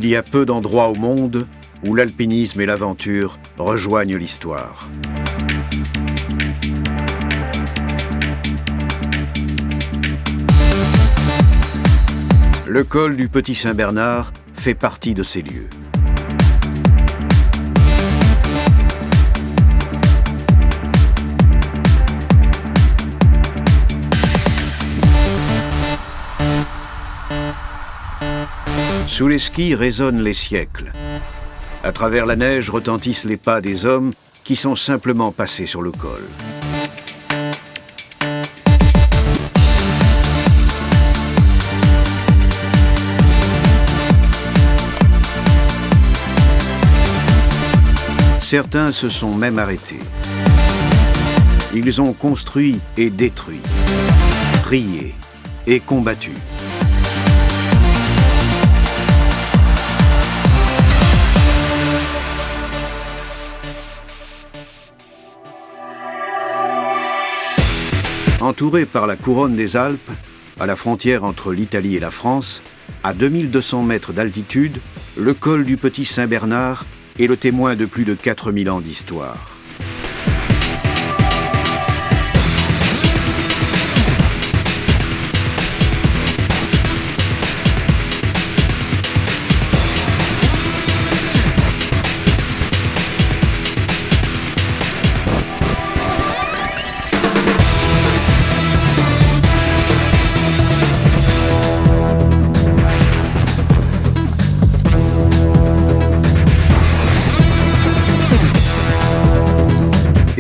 Il y a peu d'endroits au monde où l'alpinisme et l'aventure rejoignent l'histoire. Le col du Petit Saint-Bernard fait partie de ces lieux. Sous les skis résonnent les siècles. À travers la neige retentissent les pas des hommes qui sont simplement passés sur le col. Certains se sont même arrêtés. Ils ont construit et détruit, prié et combattu. Entouré par la couronne des Alpes, à la frontière entre l'Italie et la France, à 2200 mètres d'altitude, le col du Petit Saint-Bernard est le témoin de plus de 4000 ans d'histoire.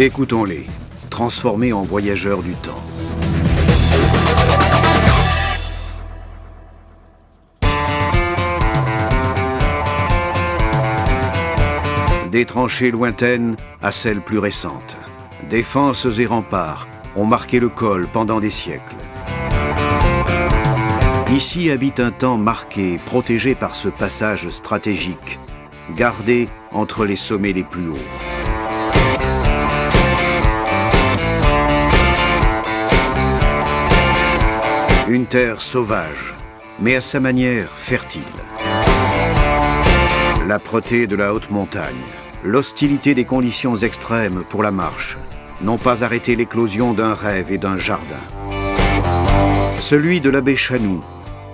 Écoutons-les, transformés en voyageurs du temps. Des tranchées lointaines à celles plus récentes, défenses et remparts ont marqué le col pendant des siècles. Ici habite un temps marqué, protégé par ce passage stratégique, gardé entre les sommets les plus hauts. Une terre sauvage, mais à sa manière fertile. L'âpreté de la haute montagne, l'hostilité des conditions extrêmes pour la marche n'ont pas arrêté l'éclosion d'un rêve et d'un jardin. Celui de l'abbé Chanou,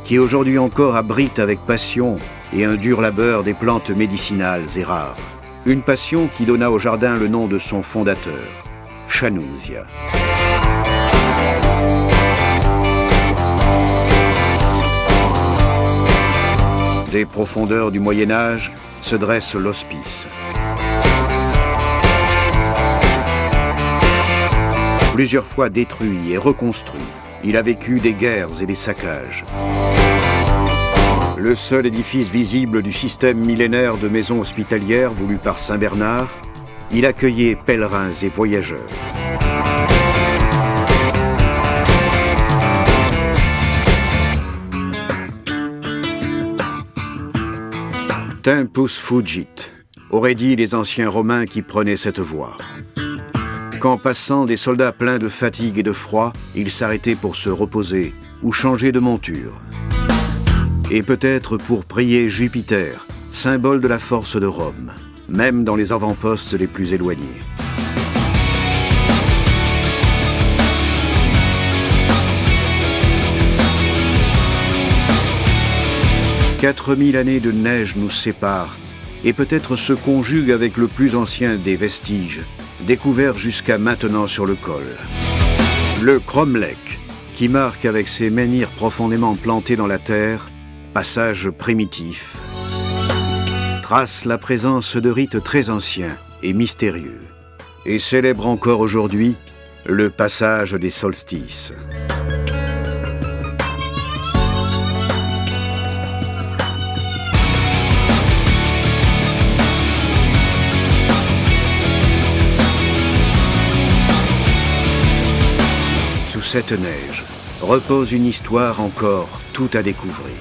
qui aujourd'hui encore abrite avec passion et un dur labeur des plantes médicinales et rares. Une passion qui donna au jardin le nom de son fondateur, Chanousia. Des profondeurs du Moyen-Âge se dresse l'hospice. Plusieurs fois détruit et reconstruit, il a vécu des guerres et des saccages. Le seul édifice visible du système millénaire de maisons hospitalières voulu par Saint-Bernard, il accueillait pèlerins et voyageurs. Tempus fugit, auraient dit les anciens Romains qui prenaient cette voie. Qu'en passant des soldats pleins de fatigue et de froid, ils s'arrêtaient pour se reposer ou changer de monture. Et peut-être pour prier Jupiter, symbole de la force de Rome, même dans les avant-postes les plus éloignés. « 4000 années de neige nous séparent et peut-être se conjuguent avec le plus ancien des vestiges, découvert jusqu'à maintenant sur le col. Le cromlech, qui marque avec ses menhirs profondément plantés dans la terre, passage primitif, trace la présence de rites très anciens et mystérieux, et célèbre encore aujourd'hui le passage des solstices. Sous cette neige repose une histoire encore tout à découvrir.